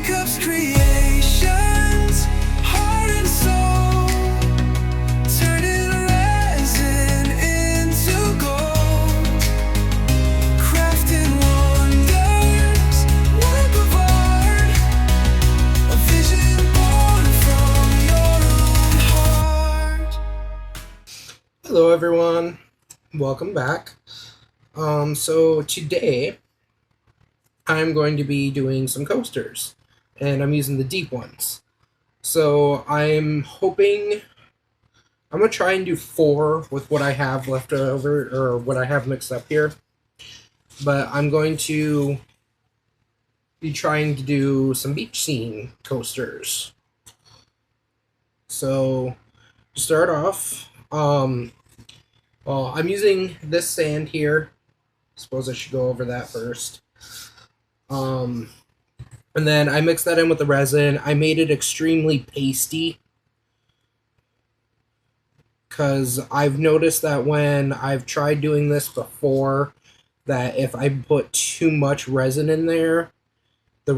Jacob's creations, heart and soul, turning resin into gold, crafting wonders, work of art, a vision born from your own heart. Hello everyone, welcome back. So today I'm going to be doing some coasters, and I'm using the deep ones. So I'm gonna try and do 4 with what I have left over, or what I have mixed up here. But I'm going to be trying to do some beach scene coasters. So to start off, well, I'm using this sand here. Suppose I should go over that first. And then I mixed that in with the resin. I made it extremely pasty because I've noticed that when I've tried doing this before, that if I put too much resin in there, the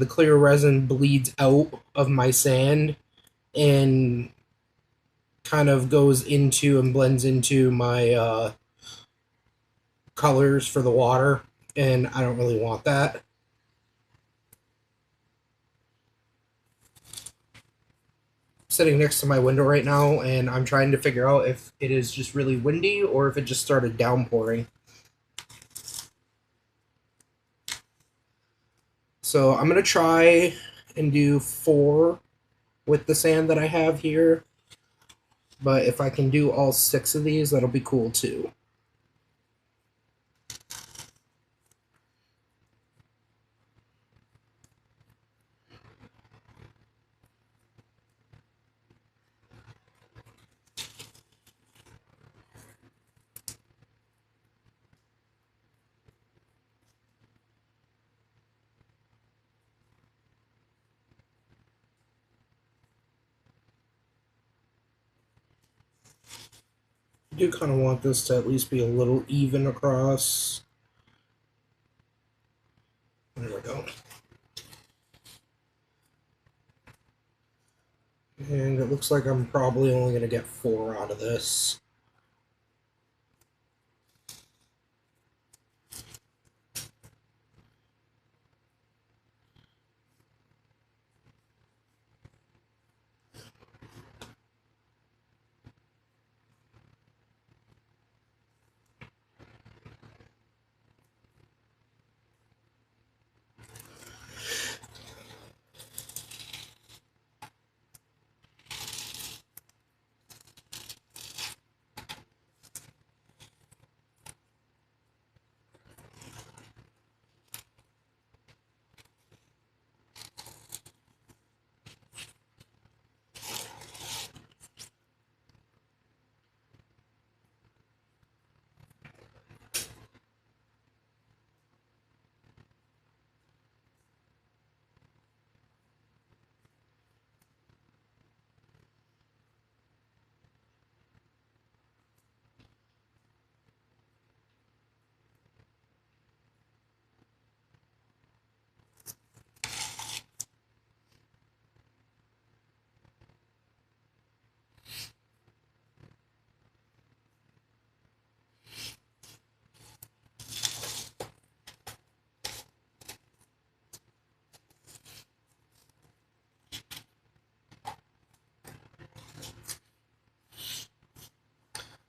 clear resin bleeds out of my sand and kind of goes into and blends into my colors for the water, and I don't really want that. Sitting next to my window right now, and I'm trying to figure out if it is just really windy or if it just started downpouring. So I'm going to try and do 4 with the sand that I have here, but if I can do all 6 of these, that'll be cool too. I do kind of want this to at least be a little even across. There we go. And it looks like I'm probably only going to get 4 out of this.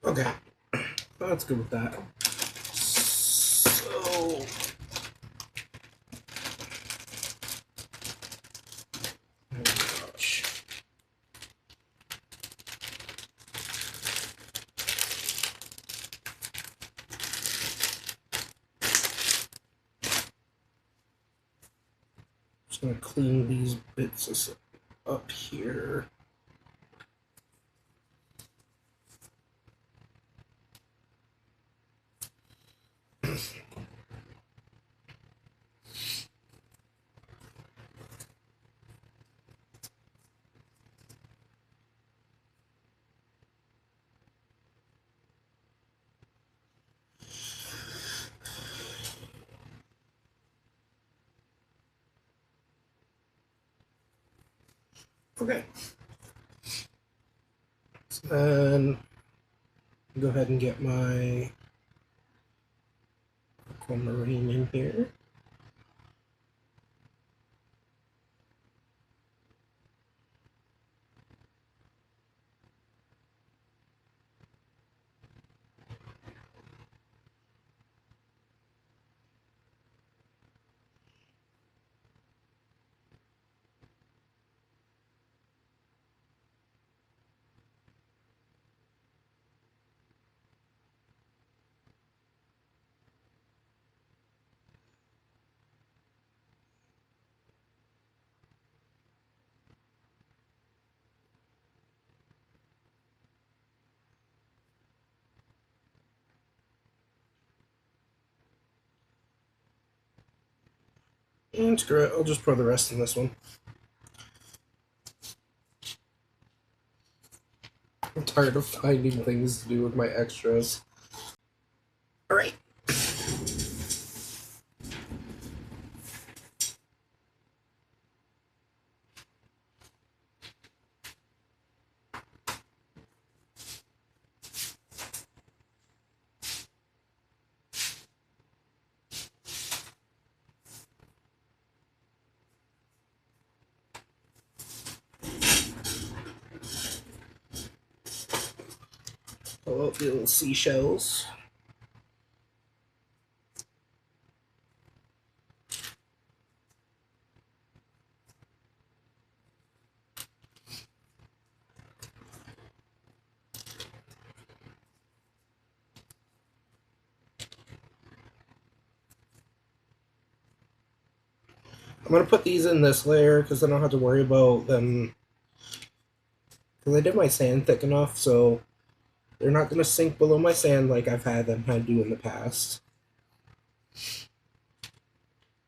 Okay, that's good with that. So, oh gosh. Just gonna clean these bits up here. Okay. So then go ahead and get my aquamarine in here. And screw it, I'll just pour the rest in this one. I'm tired of finding things to do with my extras. Alright. Pull out the little seashells. I'm going to put these in this layer because I don't have to worry about them. Because I did my sand thick enough, so they're not going to sink below my sand like I've had them had to in the past.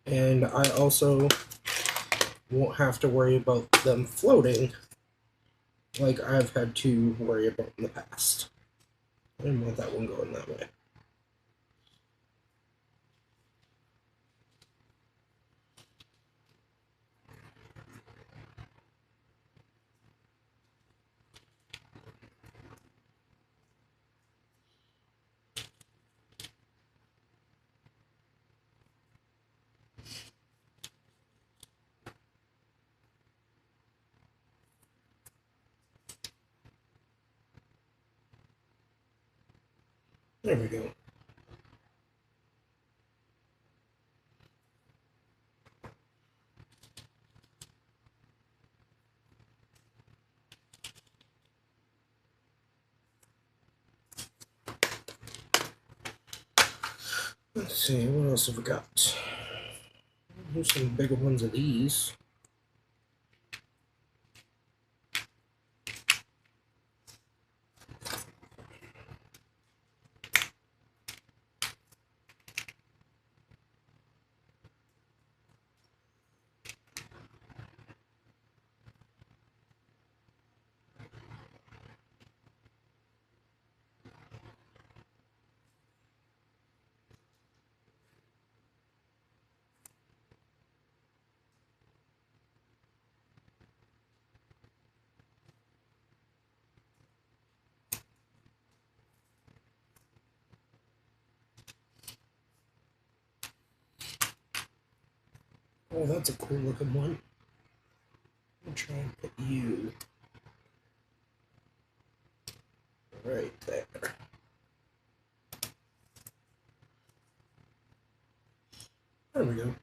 And I also won't have to worry about them floating like I've had to worry about in the past. I didn't want that one going that way. There we go. Let's see, what else have we got? Here's some bigger ones of these. Oh, that's a cool looking one. I'll try and put you right there. There we go.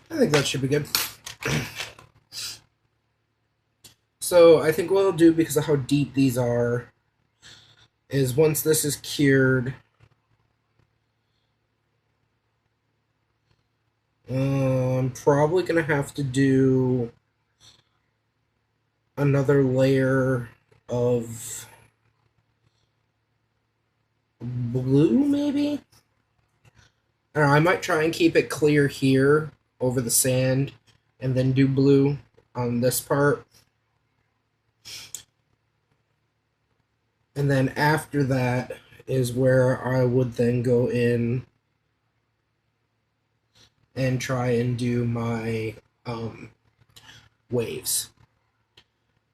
I think that should be good. So I think what I'll do, because of how deep these are, is once this is cured, I'm probably going to have to do another layer of blue, maybe? I don't know, I might try and keep it clear here over the sand and then do blue on this part. And then after that is where I would then go in and try and do my um, waves,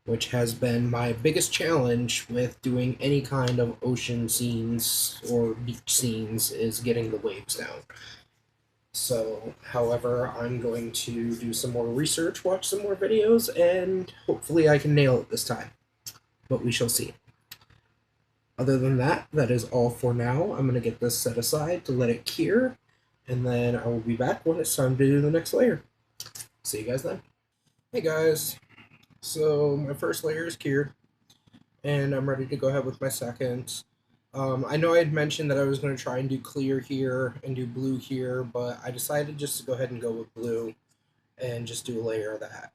which has been my biggest challenge with doing any kind of ocean scenes or beach scenes is getting the waves down. So, however, I'm going to do some more research, watch some more videos, and hopefully I can nail it this time. But we shall see. Other than that, that is all for now. I'm going to get this set aside to let it cure, and then I will be back when it's time to do the next layer. See you guys then. Hey guys, so my first layer is cured, and I'm ready to go ahead with my second. I know I had mentioned that I was going to try and do clear here and do blue here, but I decided just to go ahead and go with blue and just do a layer of that.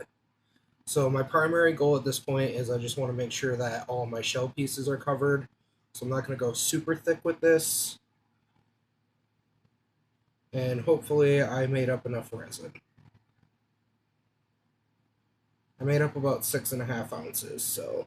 So my primary goal at this point is I just want to make sure that all my shell pieces are covered. So I'm not going to go super thick with this. And hopefully I made up enough resin. I made up about 6.5 ounces, so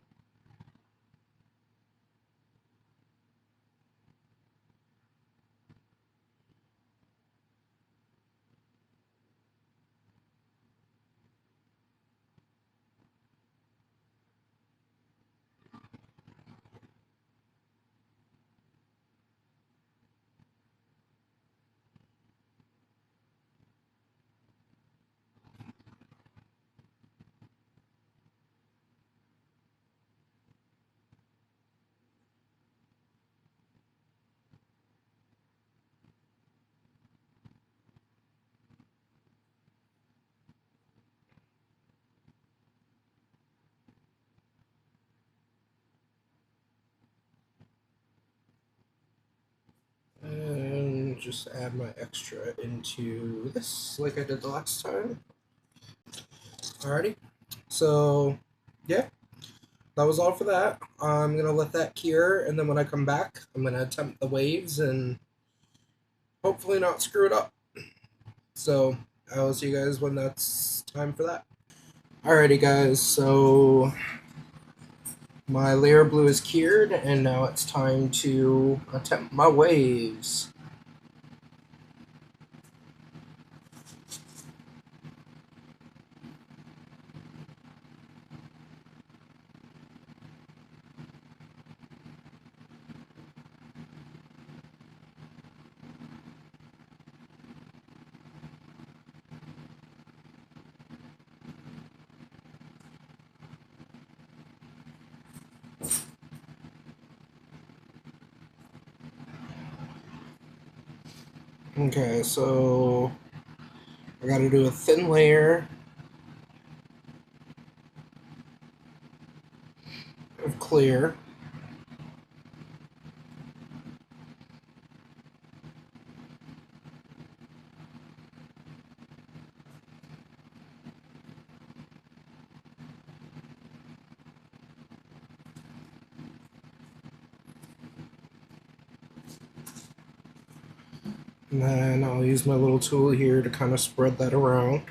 and just add my extra into this like I did the last time. Alrighty, so yeah, that was all for that. I'm gonna let that cure, and then when I come back, I'm gonna attempt the waves and hopefully not screw it up. So I will see you guys when that's time for that. Alrighty, guys, so my layer blue is cured, and now it's time to attempt my waves. Okay, so I gotta do a thin layer of clear. And then I'll use my little tool here to kind of spread that around.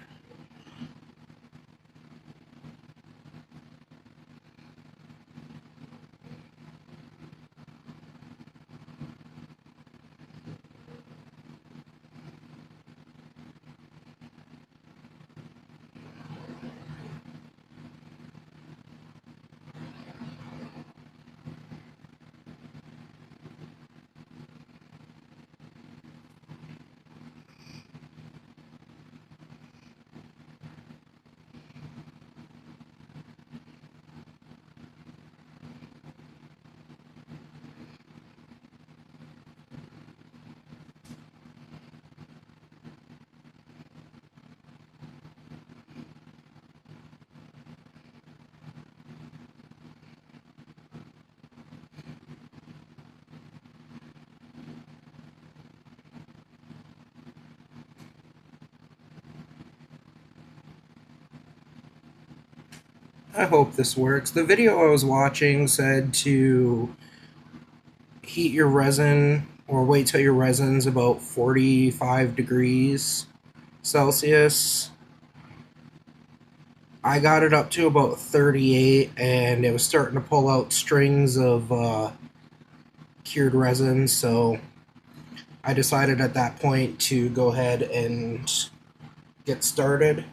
I hope this works. The video I was watching said to heat your resin, or wait till your resin's about 45 degrees Celsius. I got it up to about 38, and it was starting to pull out strings of cured resin, so I decided at that point to go ahead and get started.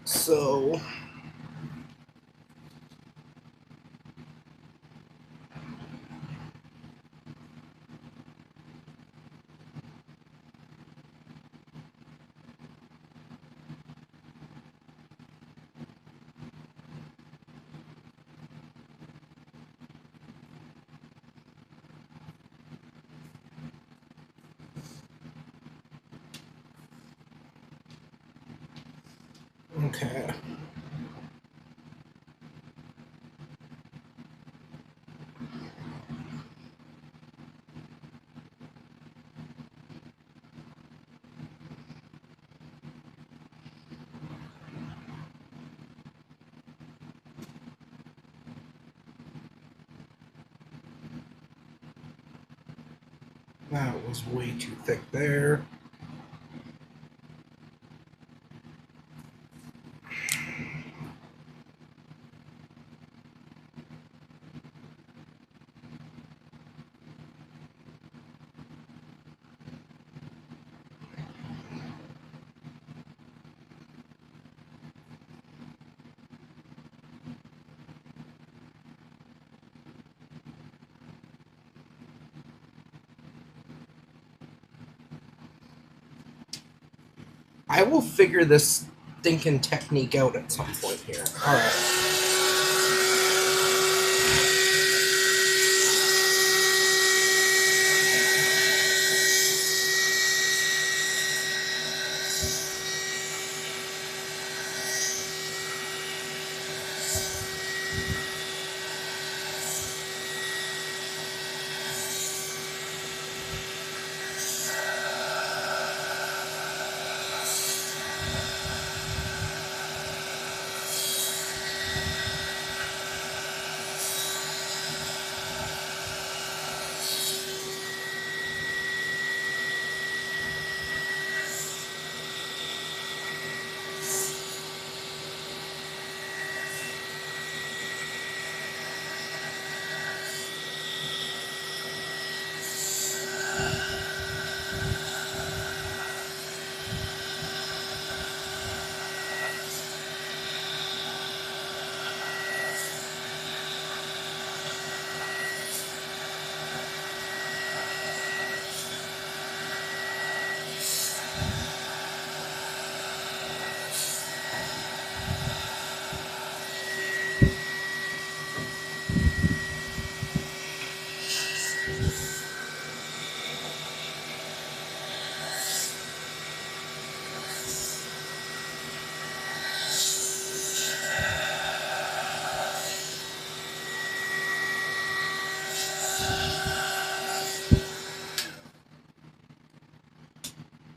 So okay. That was way too thick there. I will figure this thinking technique out at some point here. Alright.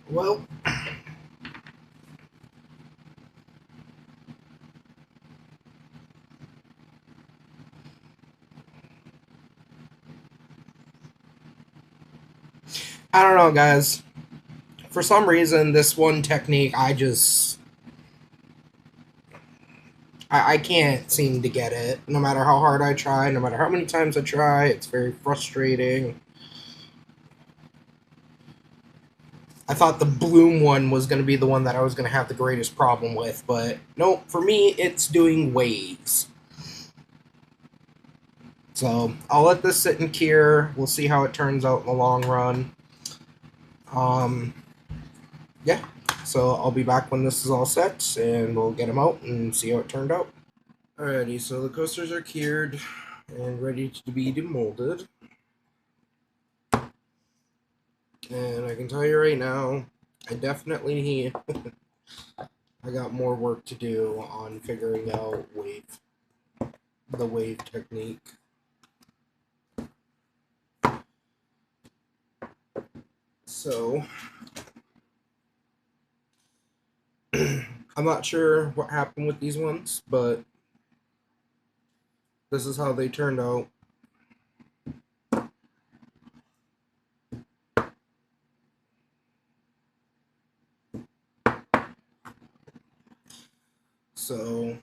Well, I don't know, guys. For some reason, this one technique, I can't seem to get it. No matter how hard I try, no matter how many times I try, it's very frustrating. I thought the bloom one was going to be the one that I was going to have the greatest problem with, but nope, for me, it's doing waves. So I'll let this sit and cure. We'll see how it turns out in the long run. Yeah, so I'll be back when this is all set, and we'll get them out and see how it turned out. Alrighty, so the coasters are cured and ready to be demolded. And I can tell you right now, I definitely I got more work to do on figuring out the wave technique. So I'm not sure what happened with these ones, but this is how they turned out. So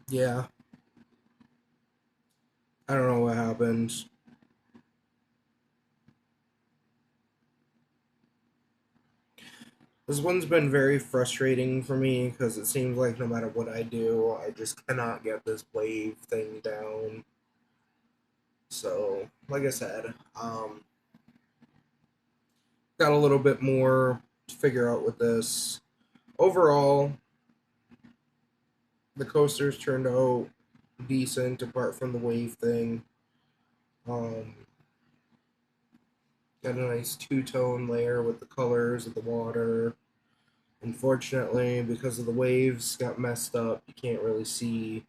yeah, I don't know what happened. This one's been very frustrating for me because it seems like no matter what I do, I just cannot get this wave thing down. So, like I said, got a little bit more to figure out with this. Overall, the coasters turned out decent apart from the wave thing. Um, got a nice two-tone layer with the colors of the water. Unfortunately, because of the waves got messed up, you can't really see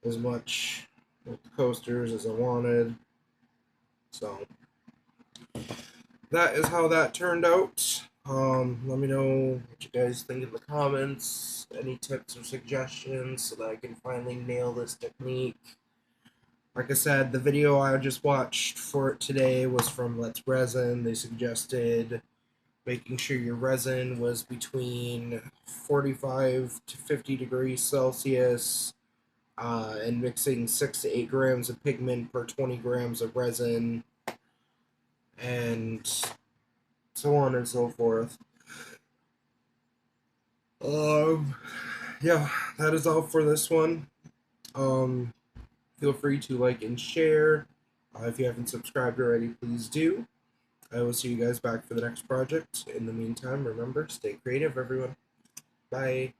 as much with the coasters as I wanted. So that is how that turned out. Let me know what you guys think in the comments. Any tips or suggestions so that I can finally nail this technique. Like I said, the video I just watched for it today was from Let's Resin. They suggested making sure your resin was between 45 to 50 degrees Celsius and mixing 6 to 8 grams of pigment per 20 grams of resin, and so on and so forth. Um, yeah, that is all for this one. Um, feel free to like and share. If you haven't subscribed already, please do. I will see you guys back for the next project. In the meantime, remember, stay creative, everyone. Bye.